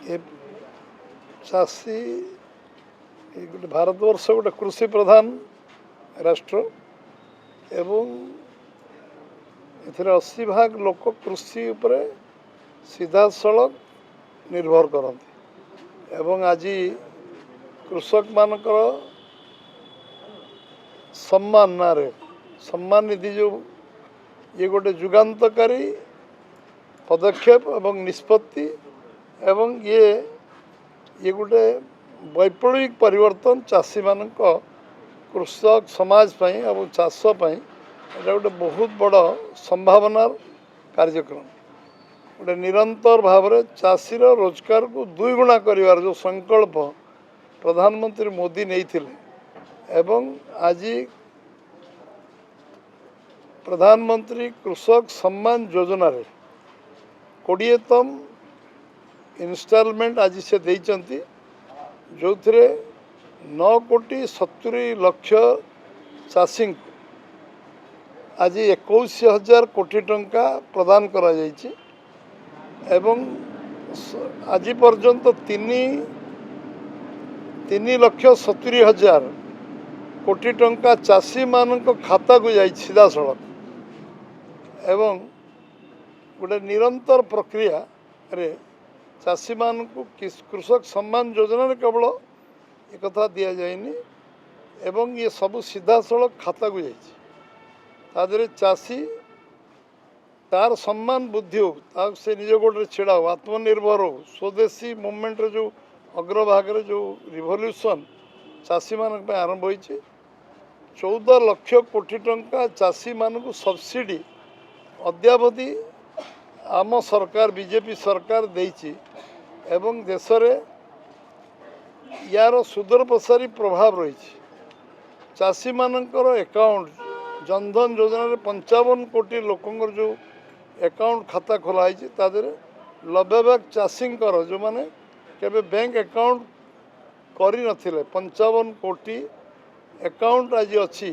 ए चाषी गोटे भारतवर्ष गोटे कृषि प्रधान राष्ट्र एवं एथिरे 80% लोक कृषि उपरे सीधा सड़क निर्भर करते एवं आज कृषक मानकर सम्मान नारे सम्मान निधि जो ये गोटे जुगान्तकारी पदक्षेप एवं निष्पत्ति एवं ये गोटे वैप्लविक परिवर्तन चाषी मान कृषक समाज पाई और चाष पाई गोटे बहुत बड़ संभावनार कार्यक्रम गोटे निरंतर भाव में चाषीर रोजगार को दुईगुणा करिवार जो संकल्प प्रधानमंत्री मोदी नहीं एवं आज प्रधानमंत्री कृषक सम्मान योजना रे 20तम इनस्टॉलमेंट आज से देइचंती जो थे 9,70,00,000 चाषी आज 21,000 कोटी टंका प्रदान करा जायछि एवं आज पर्यंत 3,70,000 कोटी टंका चाषी मान खाता को जाई सीधा सड़क एवं गोटे निरंतर प्रक्रिया रे चाषी मान को कृषक सम्मान योजना रे केवल एक कथा दिया जाएनी एवं ये सब सीधा सड़क खाता को जाई तादरे चाषी तार सम्मान बुद्धि हो से निज गोटे छिड़ा हो आत्मनिर्भर हो स्वदेशी मूवमेंट जो अग्रभाग जो रिवोल्यूशन चाषी मान आरंभ हो 14 लाख कोटी टंका चाषी मान को सब्सिडी अद्यावधि आम सरकार बीजेपी सरकार देइछि एवं देश रे यार सुदूर प्रसारी प्रभाव रही चाषी मानकर अकाउंट जनधन योजना रे 55 कोटी लोकंर जो अकाउंट खाता खोलाई तादरे 90 चाषी जो माने केबे बैंक अकाउंट करी नथिले 55 कोटी अकाउंट आज अच्छी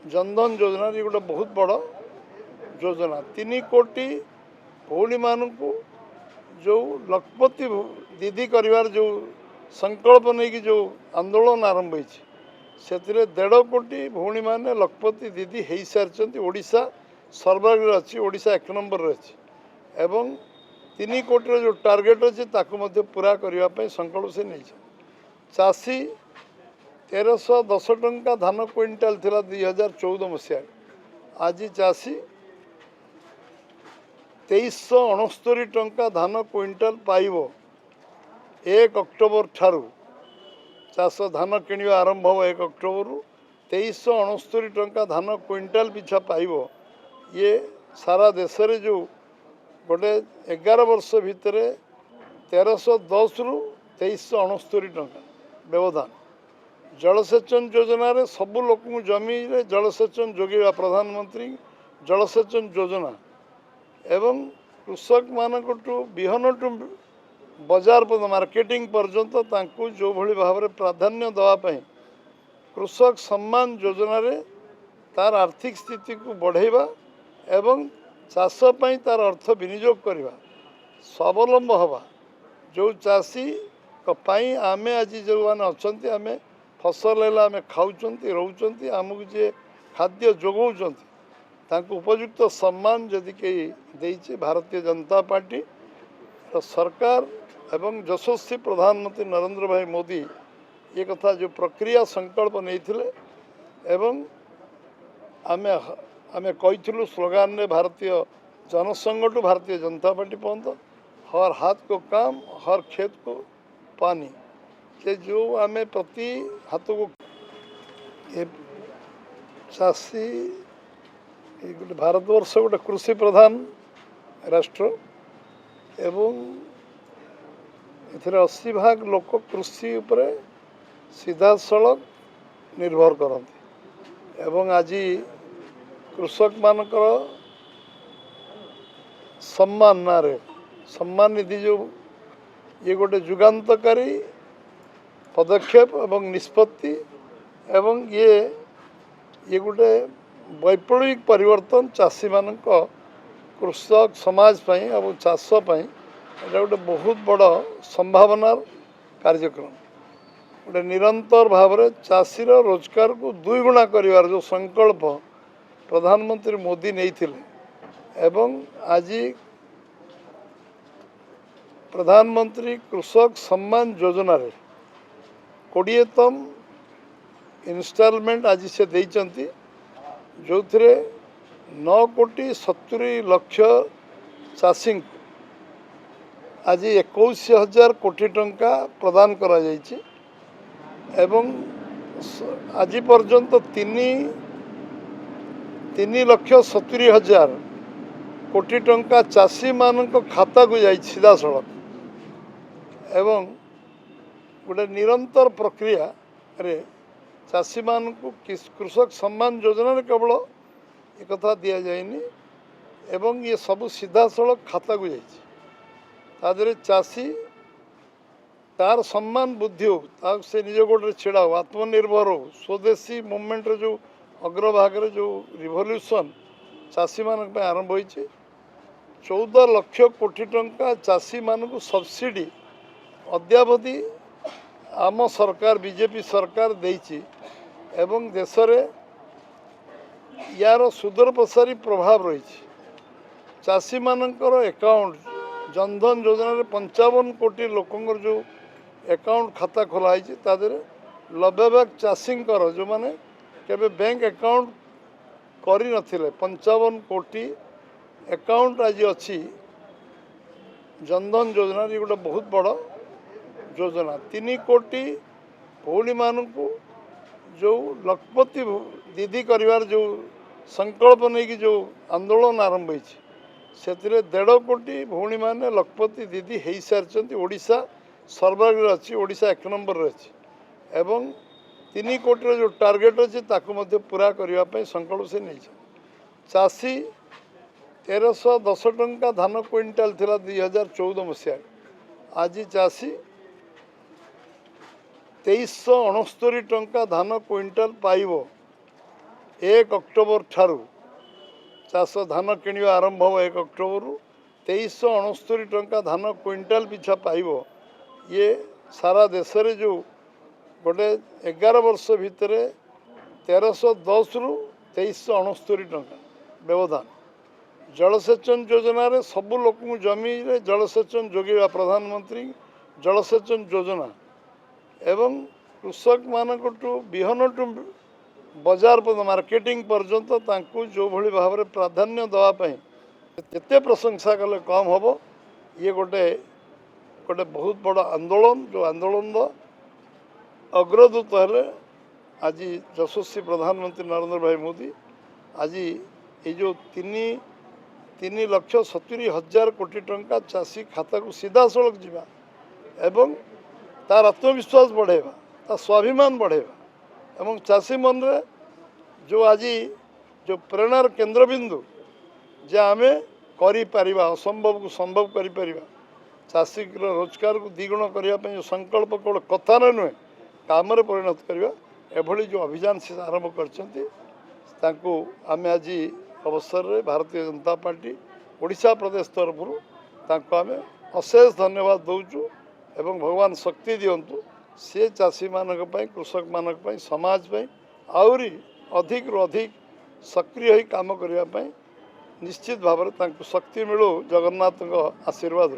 जनधन योजना ये गोटे बहुत बड़ योजना 3 कोटी भौणी मान को जो लखपति दीदी करिवार जो संकल्प नहीं कि जो आंदोलन आरंभ होती से 1.5 कोटी भौणी माने लखपति दीदी हो सारी ओडिशा सर्वाग्रे अच्छी ओडिशा 1 नंबर अच्छी एवं 3 कोटी जो टार्गेट अच्छी ताकू मध्य पूरा करने संकल्प से नहीं चाषी 1310 टंका धान क्विंटाल थिला 2014 मसीह आज चाषी 2369 टंका धान क्विंटाल पाइब 1 अक्टोबर ठारू चाष धान किणवा आरंभ हो 1 अक्टोबर 2369 टंका धान क्विंटाल पिछा पाइब ये सारा देश रे जो गोटे 11 वर्ष भितर 1310 रु 2369 टंका व्यवधान जलसेचन योजना रे सबु लोक जमी रे जलसेचन जोगेवा प्रधानमंत्री जलसेचन योजना एवं कृषक मानक विहन टू बाजार मार्केटिंग पर्यंत तांकु जो भली भाव में प्राधान्य दवापाई कृषक सम्मान योजना रे तार आर्थिक स्थिति को बढ़ेवा एवं चाष पाई तार अर्थ विनियोग करवा स्वावलंब हवा जो चाषी पाई आमे आज जो मैंने अच्छा आम फसल है आम खाऊँच रोच आमको जे खाद्य जोगाऊँ उपयुक्त सम्मान जदि कहीं देइछे भारतीय जनता पार्टी तो सरकार एवं यशस्वी प्रधानमंत्री नरेंद्र भाई मोदी ये कथा जो प्रक्रिया संकल्प नहीं थिले एवं आमे आमे कहीलु स्लोगान ने भारतीय जनसंघ टू भारतीय जनता पार्टी पर्यंत हर हाथ को काम हर खेत को पानी से जो आमे प्रति हाथ को चाषी गोटे भारतवर्ष गोटे कृषि प्रधान राष्ट्र एवं एथिरे 80% लोक कृषि उपरे सीधा सड़क निर्भर करते एवं आज कृषक मानकर सम्मान नारे सम्मान निधि जो ये गोटे जुगान्तकारी पदक्षेप एवं निष्पत्ति एवं ये गोटे वैप्लविक परिवर्तन चाषी मान कृषक समाज पाई और चाष पाई এটা गोटे बहुत बड़ संभावनार कार्यक्रम गोटे निरंतर भाव में चाषीर रोजगार को दुई गुणा कर जो संकल्प प्रधानमंत्री मोदी नहीं एवं आज प्रधानमंत्री कृषक सम्मान योजना रे 20तम इनस्टॉलमेंट आज से देइचंती जो थे 9,70,00,000 चाषी आज 21,000 कोटी टंका प्रदान करा जाइछि एवं आज पर्यंत 3,70,000 कोटी टंका चाषी मान खाता को जाइछि सीधा सड़क एवं गोटे निरंतर प्रक्रिया रे चाषी मान को कृषक सम्मान योजना रे केवल एक कथा दि जाएनी एवं ये सब सीधा सड़क खाता को जाइछि तादरे चाषी तार सम्मान बुद्धि हो से निज गोटे छिड़ा हो आत्मनिर्भर हो स्वदेशी मूवमेंट जो अग्रभाग जो रिवोल्यूशन चाषी मान आरंभ हो 14 लाख कोटी टंका चाषी मान को सब्सिडी अद्यावधि आम सरकार बीजेपी सरकार देइछि एवं देश रे यार सुदूर प्रसारी प्रभाव रही चाषी मानकर अकाउंट जनधन योजना रे 55 कोटी लोकंर जो अकाउंट खाता खोलाई तादरे 90 चाषी जो माने केबे बैंक अकाउंट करी नथिले 55 कोटी अकाउंट आज अच्छी जनधन योजना ये गोटे बहुत बड़ योजना 3 कोटी भौणी मान को जो लखपति दीदी करिवार जो संकल्प नहीं कि जो आंदोलन आरंभ होती से 1.5 कोटी भौणी माने लखपति दीदी हो सारी ओडिशा सर्वाग्रे अच्छी ओडिशा 1 नंबर अच्छी एवं 3 कोटी जो टार्गेट अच्छी ताकू पूरा करने संकल्प से नहीं चाषी 1310 टंका धान क्विंटाल थिला 2014 मसीह आज चाषी 2369 टंका धान क्विंटाल पाइब 1 अक्टोबर ठारू चाष धान किणवा आरंभ हो 1 अक्टोबर 2369 टंका धान क्विंटाल पिछा पाइब ये सारा देश रे जो गोटे 11 वर्ष भितर 1310 रु 2369 टंका व्यवधान जलसेचन योजना रे सबु लोक जमी रे जलसेचन जोगेवा प्रधानमंत्री जलसेचन योजना एवं कृषक मानक विहन टू बजार मार्केटिंग पर्यंत तांकु जो भली भाव में प्राधान्य दवापाई जिते प्रशंसा कले कम हम ये गोटे गोटे बहुत बड़ आंदोलन जो आंदोलन अग्रदूत है आज यशस्वी प्रधानमंत्री नरेंद्र भाई मोदी आज ये जो 3,70,000 कोटी टंका चाषी खाता को सीधा सड़क जीवा एवं तार आत्मविश्वास बढ़ेगा तार स्वाभिमान बढ़ेगा एवं चाषी मन रे जो आज जो प्रेरणार केन्द्रबिंदु जे आम कर असंभव को संभव कर चाषी रोजगार को द्विगुण करने जो संकल्प केवल कथा नुहे काम परिणत करवा एभली जो अभियान से आरंभ करते आम आज अवसर में भारतीय जनता पार्टी ओडिशा प्रदेश तरफ आम अशेष धन्यवाद दौचु एवं भगवान शक्ति दिंतु से चाषी मानक कृषक मानक समाज आहरी अधिक रु अधिक सक्रिय हो काम करने निश्चित भाव में शक्ति मिलू जगन्नाथ आशीर्वाद।